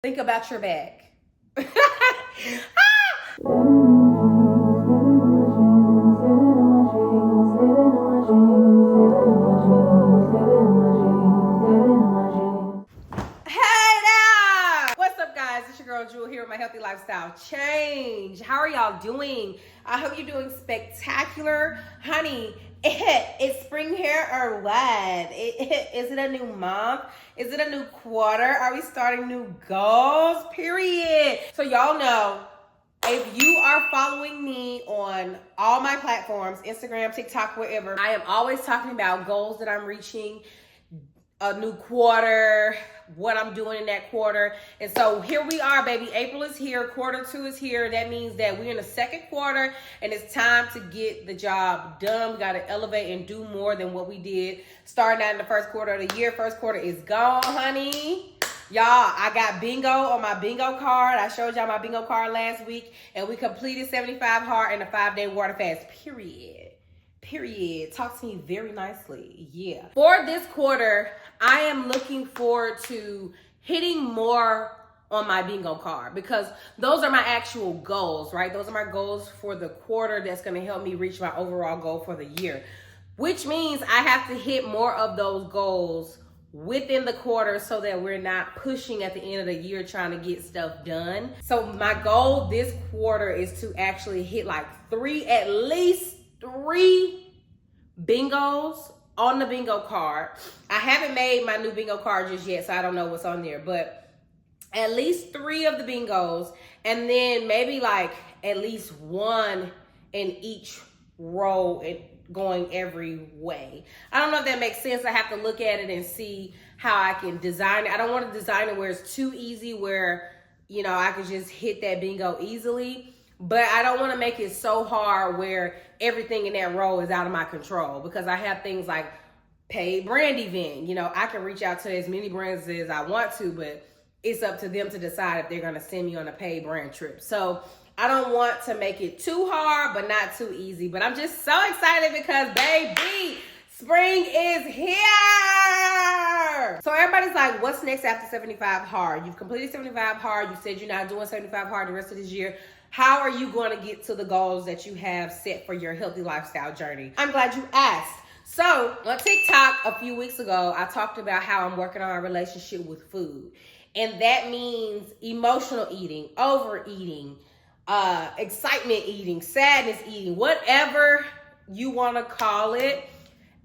Think about your bag. Hey there! What's up, guys? It's your girl Jewel here with my Healthy Lifestyle Change. How are y'all doing? I hope you're doing spectacular. Honey, it's spring here or what? Is it a new month? Is it a new quarter? Are we starting new goals? Period. So y'all know, if you are following me on all my platforms, Instagram, TikTok, wherever, I am always talking about goals that I'm reaching, a new quarter, what I'm doing in that quarter. And so here we are, baby. April is here. Quarter 2 is here. That means that we're in the second quarter and it's time to get the job done. We got to elevate and do more than what we did starting out in the first quarter of the year. First quarter is gone, honey. Y'all, I got bingo on my bingo card. I showed y'all my bingo card last week, and we completed 75 hard and a 5-day water fast, period. Talk to me very nicely. Yeah. For this quarter, I am looking forward to hitting more on my bingo card because those are my actual goals, right? Those are my goals for the quarter that's going to help me reach my overall goal for the year, which means I have to hit more of those goals within the quarter so that we're not pushing at the end of the year trying to get stuff done. So my goal this quarter is to actually hit like at least three bingos on the bingo card. I haven't made my new bingo card just yet, so I don't know what's on there, but at least 3 of the bingos, and then maybe like at least 1 in each row and going every way. I don't know if that makes sense. I have to look at it and see how I can design it. I don't want to design it where it's too easy, where, you know, I could just hit that bingo easily. But I don't want to make it so hard where everything in that row is out of my control, because I have things like paid brand event. You know, I can reach out to as many brands as I want to, but it's up to them to decide if they're going to send me on a paid brand trip. So I don't want to make it too hard, but not too easy. But I'm just so excited because, baby, spring is here. So everybody's like, what's next after 75 hard? You've completed 75 hard. You said you're not doing 75 hard the rest of this year. How are you going to get to the goals that you have set for your healthy lifestyle journey? I'm glad you asked. So on TikTok a few weeks ago, I talked about how I'm working on a relationship with food. And that means emotional eating, overeating, excitement eating, sadness eating, whatever you want to call it.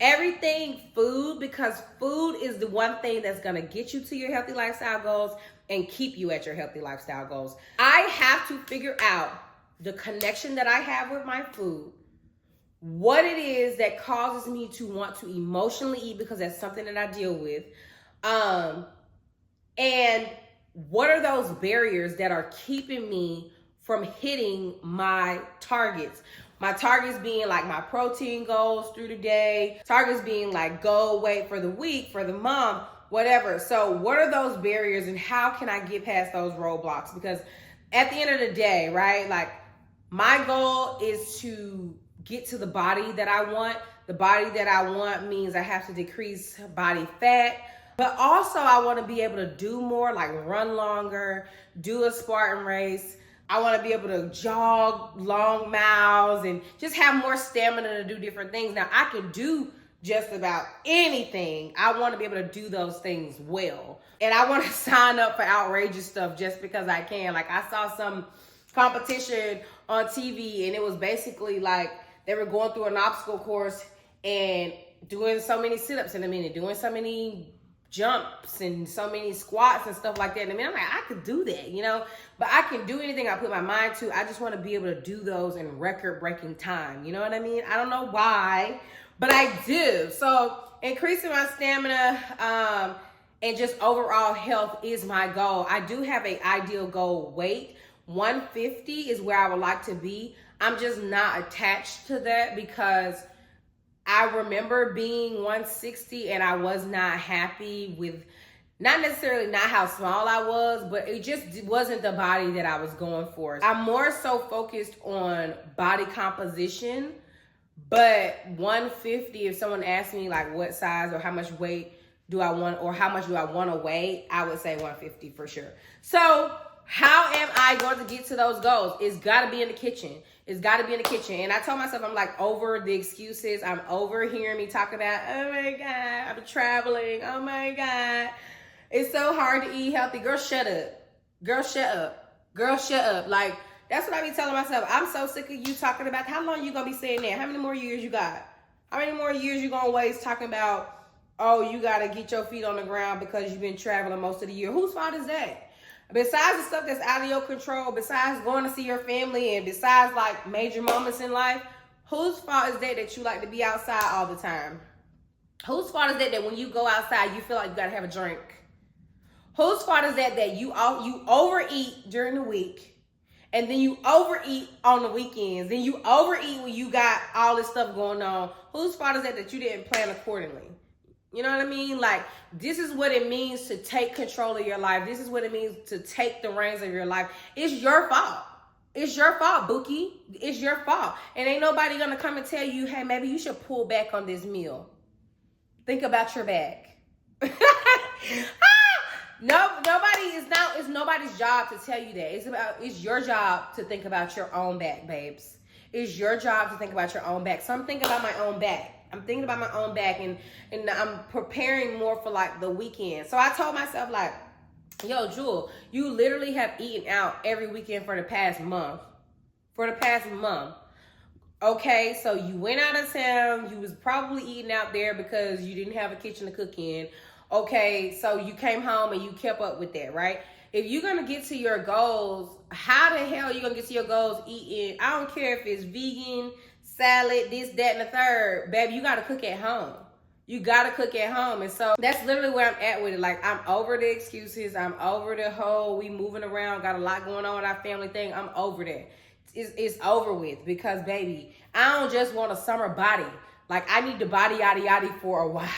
Everything food, because food is the one thing that's going to get you to your healthy lifestyle goals and keep you at your healthy lifestyle goals. I have to figure out the connection that I have with my food, what it is that causes me to want to emotionally eat, because that's something that I deal with. And what are those barriers that are keeping me from hitting my targets? My targets being like my protein goals through the day, targets being like goal weight for the week, for the month, whatever. So what are those barriers and how can I get past those roadblocks? Because at the end of the day, right, like my goal is to get to the body that I want. The body that I want means I have to decrease body fat, but also I want to be able to do more, like run longer, do a Spartan race. I want to be able to jog long miles and just have more stamina to do different things. Now, I can do just about anything. I want to be able to do those things well. And I want to sign up for outrageous stuff just because I can. Like, I saw some competition on TV, and it was basically like they were going through an obstacle course and doing so many sit-ups in a minute, doing so many jumps and so many squats and stuff like that. And I mean, I'm like, I could do that, you know, but I can do anything I put my mind to. I just want to be able to do those in record-breaking time. You know what I mean? I don't know why, but I do. So increasing my stamina and just overall health is my goal. I do have an ideal goal weight. 150 is where I would like to be. I'm just not attached to that because I remember being 160 and I was not happy with, not necessarily not how small I was, but it just wasn't the body that I was going for. I'm more so focused on body composition, but 150, if someone asked me like what size or how much weight do I want, or how much do I want to weigh? I would say 150 for sure. So how am I going to get to those goals? It's got to be in the kitchen. It's got to be in the kitchen. And I told myself, I'm like over the excuses. I'm over hearing me talk about, oh my God, I'm traveling. Oh my God. It's so hard to eat healthy. Girl, shut up. Girl, shut up. Girl, shut up. Like, that's what I be telling myself. I'm so sick of you talking about how long you going to be saying that. How many more years you got? How many more years you going to waste talking about, oh, you got to get your feet on the ground because you've been traveling most of the year? Whose fault is that? Besides the stuff that's out of your control, besides going to see your family, and besides like major moments in life, whose fault is that you like to be outside all the time? Whose fault is that when you go outside, you feel like you got to have a drink? Whose fault is that you overeat during the week, and then you overeat on the weekends, then you overeat when you got all this stuff going on? Whose fault is that you didn't plan accordingly? You know what I mean? Like, this is what it means to take control of your life. This is what it means to take the reins of your life. It's your fault. It's your fault, Bookie. It's your fault. And ain't nobody gonna come and tell you, hey, maybe you should pull back on this meal. Think about your back. It's nobody's job to tell you that. It's your job to think about your own back, babes. It's your job to think about your own back. So I'm thinking about my own back. I'm thinking about my own back, and I'm preparing more for like the weekend. So I told myself, like, yo, Jewel, you literally have eaten out every weekend for the past month. Okay, so you went out of town. You was probably eating out there because you didn't have a kitchen to cook in. Okay, so you came home and you kept up with that, right? If you're going to get to your goals, how the hell are you going to get to your goals eating? I don't care if it's vegan, salad, this, that, and the third. Baby, you got to cook at home. You got to cook at home. And so that's literally where I'm at with it. Like, I'm over the excuses. I'm over the whole we moving around, got a lot going on with our family thing. I'm over that. It's over with, because, baby, I don't just want a summer body. Like, I need the body yada yada for a while.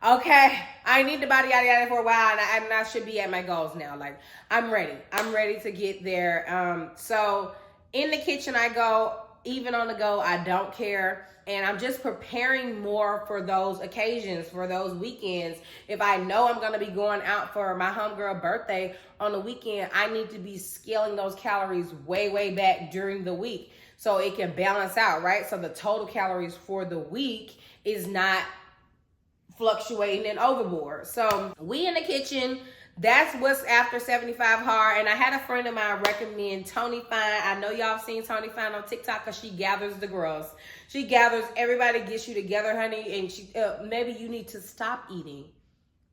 Okay, I need the body yada yada for a while, and I should be at my goals now. Like, I'm ready. I'm ready to get there. So in the kitchen I go, even on the go, I don't care. And I'm just preparing more for those occasions, for those weekends. If I know I'm going to be going out for my homegirl birthday on the weekend, I need to be scaling those calories way, way back during the week so it can balance out, right? So the total calories for the week is not fluctuating and overboard. So we in the kitchen. That's what's after 75 hard. And I had a friend of mine recommend Tony Fine. I know y'all seen Tony Fine on TikTok because she gathers the girls. She gathers everybody, gets you together, honey. And she maybe you need to stop eating.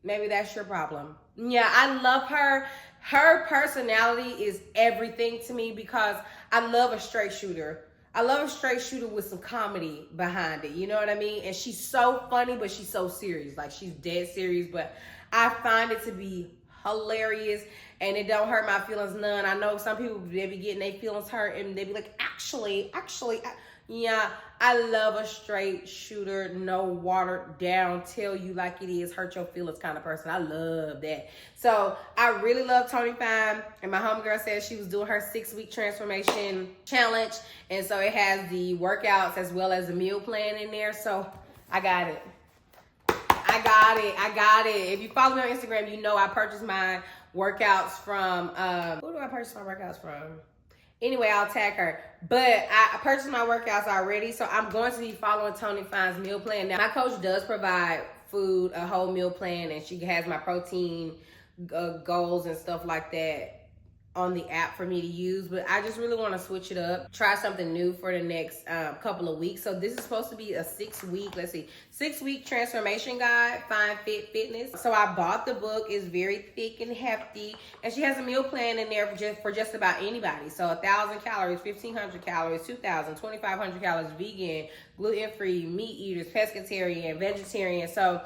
Maybe that's your problem. Yeah, I love her. Her personality is everything to me because I love a straight shooter. I love a straight shooter with some comedy behind it. You know what I mean? And she's so funny, but she's so serious. Like, she's dead serious. But I find it to be hilarious, and it don't hurt my feelings none. I know some people, they be getting their feelings hurt, and they be like, actually, yeah, I love a straight shooter, no watered down, tell you like it is, hurt your feelings kind of person. I love that. So I really love Tony Fine, and my homegirl said she was doing her 6-week transformation challenge, and so it has the workouts as well as the meal plan in there. So I got it. I got it. If you follow me on Instagram, you know I purchased my workouts from, who do I purchase my workouts from? Anyway, I'll tag her. But I purchased my workouts already, so I'm going to be following Tony Fine's meal plan. Now, my coach does provide food, a whole meal plan, and she has my protein goals and stuff like that on the app for me to use, but I just really want to switch it up, try something new for the next couple of weeks. So this is supposed to be a 6-week transformation guide, Fine Fit Fitness. So I bought the book. It's very thick and hefty, and she has a meal plan in there for just about anybody. So 1,000 calories, 1,500 calories, 2,000, 2,500 calories, vegan, gluten-free, meat eaters, pescatarian, vegetarian. So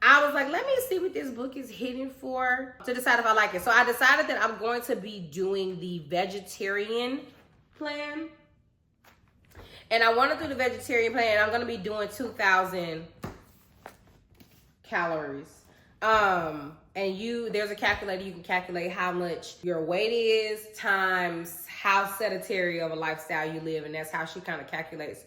I was like, let me see what this book is hitting for to decide if I like it. So I decided that I'm going to be doing the vegetarian plan. And I want to do the vegetarian plan. I'm going to be doing 2,000 calories. And there's a calculator. You can calculate how much your weight is times how sedentary of a lifestyle you live. And that's how she kind of calculates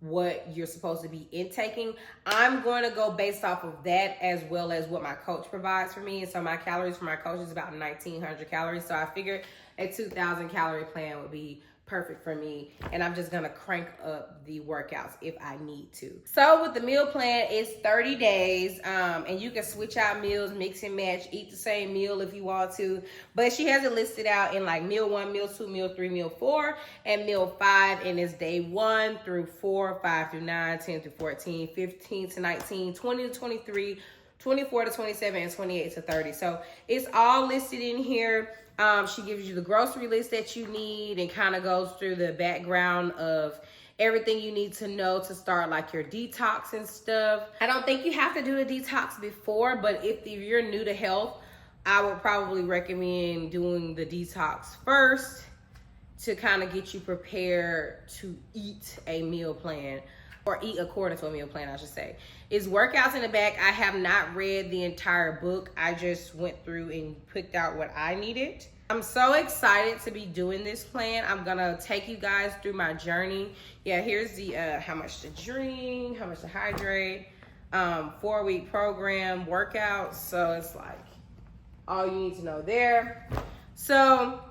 what you're supposed to be intaking. I'm going to go based off of that as well as what my coach provides for me. And so my calories for my coach is about 1,900 calories. So I figured a 2,000 calorie plan would be perfect for me, and I'm just gonna crank up the workouts if I need to. So with the meal plan, it's 30 days, and you can switch out meals, mix and match, eat the same meal if you want to, but she has it listed out in like meal 1, meal 2, meal 3, meal 4, and meal 5, and it's day 1 through 4, 5 through 9, 10 through 14, 15 to 19, 20 to 23, 24 to 27, and 28 to 30. So it's all listed in here. She gives you the grocery list that you need and kind of goes through the background of everything you need to know to start like your detox and stuff. I don't think you have to do a detox before, but if you're new to health, I would probably recommend doing the detox first to kind of get you prepared to eat a meal plan, or eat according to a meal plan, I should say. It's workouts in the back. I have not read the entire book. I just went through and picked out what I needed. I'm so excited to be doing this plan. I'm gonna take you guys through my journey. Yeah, here's the how much to drink, how much to hydrate, 4-week program, workouts. So it's like all you need to know there. So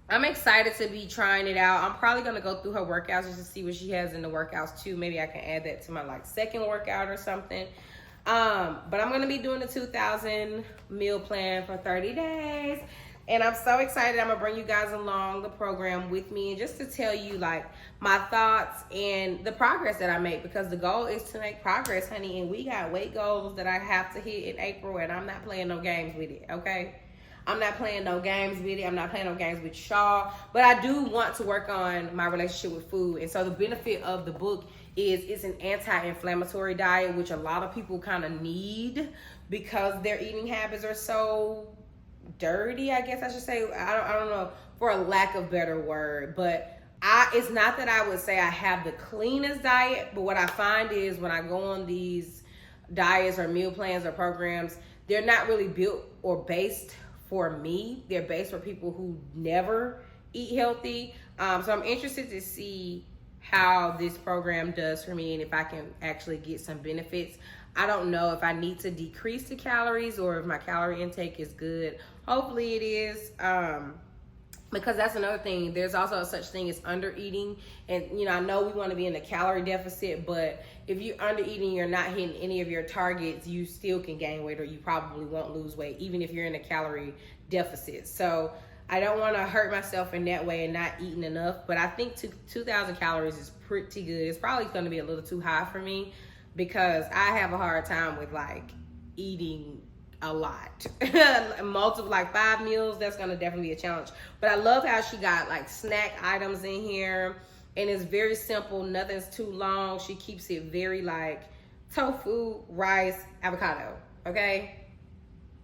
I'm excited to be trying it out. I'm probably gonna go through her workouts just to see what she has in the workouts too. Maybe I can add that to my like second workout or something. But I'm gonna be doing the 2,000 meal plan for 30 days. And I'm so excited. I'm gonna bring you guys along the program with me and just to tell you like my thoughts and the progress that I make, because the goal is to make progress, honey. And we got weight goals that I have to hit in April, and I'm not playing no games with it, okay? I'm not playing no games with it. I'm not playing no games with Shaw. But I do want to work on my relationship with food. And so the benefit of the book is it's an anti-inflammatory diet, which a lot of people kind of need because their eating habits are so dirty, I guess I should say. I don't know, for a lack of better word. But it's not that I would say I have the cleanest diet. But what I find is when I go on these diets or meal plans or programs, they're not really built or based for me. They're based for people who never eat healthy. So I'm interested to see how this program does for me and if I can actually get some benefits. I don't know if I need to decrease the calories or if my calorie intake is good. Hopefully it is. Because that's another thing. There's also such thing as under eating. And, you know, I know we want to be in a calorie deficit, but if you're under eating, you're not hitting any of your targets, you still can gain weight, or you probably won't lose weight, even if you're in a calorie deficit. So I don't want to hurt myself in that way and not eating enough. But I think 2,000 calories is pretty good. It's probably going to be a little too high for me because I have a hard time with like eating a lot. Multiple, like 5 meals, that's gonna definitely be a challenge. But I love how she got like snack items in here, and it's very simple, nothing's too long. She keeps it very like tofu, rice, avocado, okay?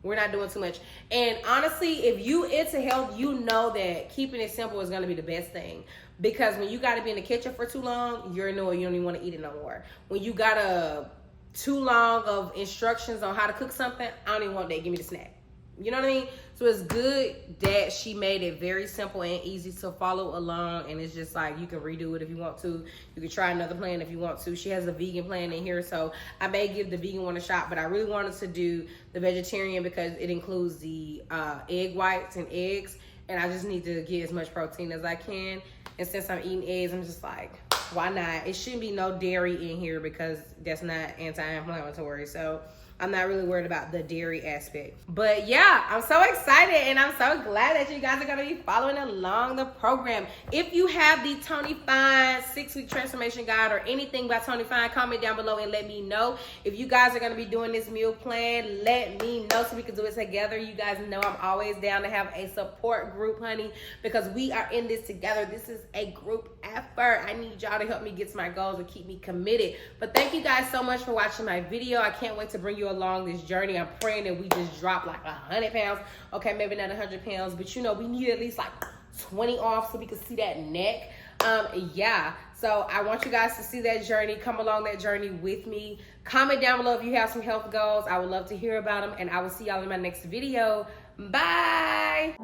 We're not doing too much. And honestly, if you into health, you know that keeping it simple is gonna be the best thing. Because when you gotta be in the kitchen for too long, you don't even wanna eat it no more. When you gotta too long of instructions on how to cook something, I don't even want that. Give me the snack. You know what I mean? So it's good that she made it very simple and easy to follow along. And it's just like you can redo it if you want to. You can try another plan if you want to. She has a vegan plan in here, so I may give the vegan one a shot. But I really wanted to do the vegetarian because it includes the egg whites and eggs. And I just need to get as much protein as I can. And since I'm eating eggs, I'm just like, why not? It shouldn't be no dairy in here because that's not anti-inflammatory. So I'm not really worried about the dairy aspect. But yeah, I'm so excited and I'm so glad that you guys are gonna be following along the program. If you have the Tony Fine 6-week transformation guide or anything by Tony Fine, comment down below and let me know. If you guys are gonna be doing this meal plan, let me know so we can do it together. You guys know I'm always down to have a support group, honey, because we are in this together. This is a group effort. I need y'all to help me get to my goals and keep me committed. But thank you guys so much for watching my video. I can't wait to bring you along this journey. I'm praying that we just drop like 100 pounds. Okay, maybe not 100 pounds, but you know, we need at least like 20 off so we can see that neck. Yeah, so I want you guys to see that journey. Come along that journey with me. Comment down below if you have some health goals. I would love to hear about them, and I will see y'all in my next video. Bye.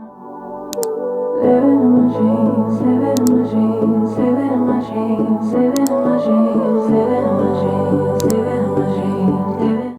Living in my dreams, living in my dreams, living in my my dreams, living in my dreams, living in my dreams, living in my dreams, living